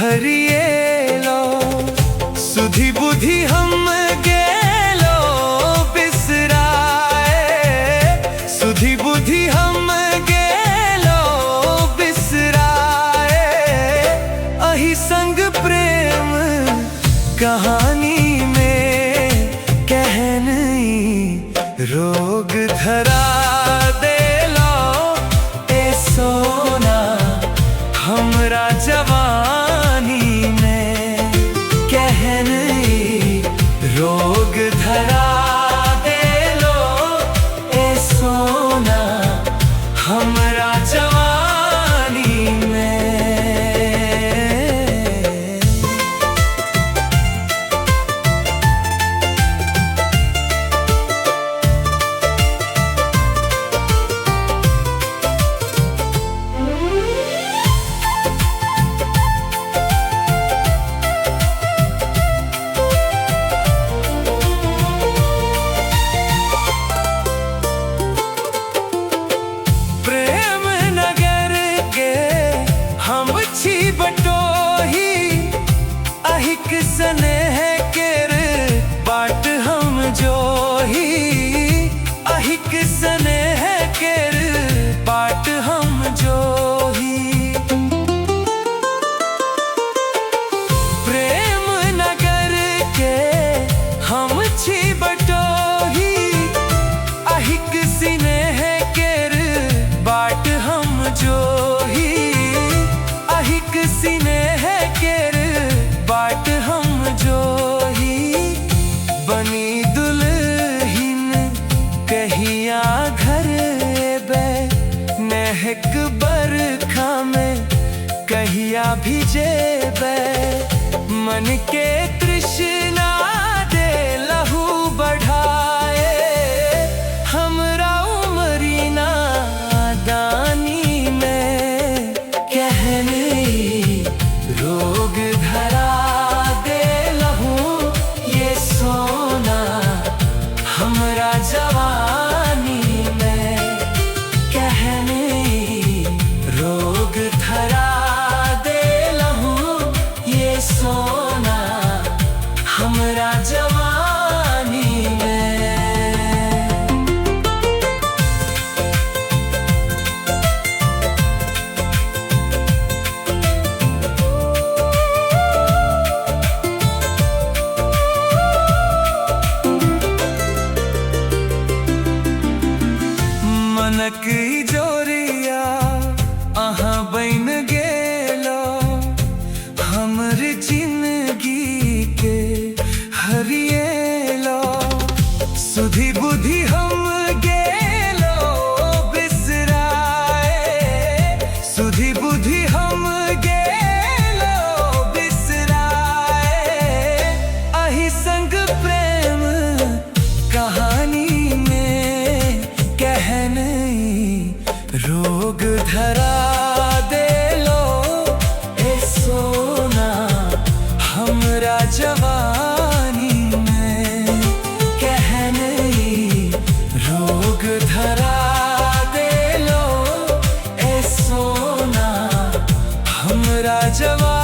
हरिये लो सुधी बुद्धि हम गेलो बिसराए, सुधी बुद्धि हम गेलो बिसराए। अहि संग प्रेम कहानी में कहनई रोग धरा देलो ए सोना हमरा जवानी में, कहनई रोग धरा देलो ए सोना हमरा जवानी में। बटोही अहिक स्नेह केर बाट हम जोही, अहिक स्नेह केर बाट हम जोही। प्रेम नगर के हम छी बटोही अहिक स्नेह केर बाट हम जोही, अहिक स्नेह केर बाट हम जोही। बनी दुल्हिन कहिया घर बे नेहक बरखा में कहिया भिजेबे, मन के तृष्णा दे लहू बढ़ाए हमरा उमरी नादानी में, कहनई रोग धरा दे लहू ये सोना हमरा जवानी में, कहनई रोग धरा दे लहू ये सोना हमरा जवानी में। मनक जोरिया अहाँ बन गेलो हमर जिंदगी के हरियेलो, सुधी बुद्धि हम गेलो बिसराए, सुधी बुद्धि हम गेलो बिसराए। अहि संग प्रेम कहानी में कहनई रोग धरा देलो ए सोना हमरा जवानी में, कहनई रोग धरा देलो ए सोना हमरा जवानी।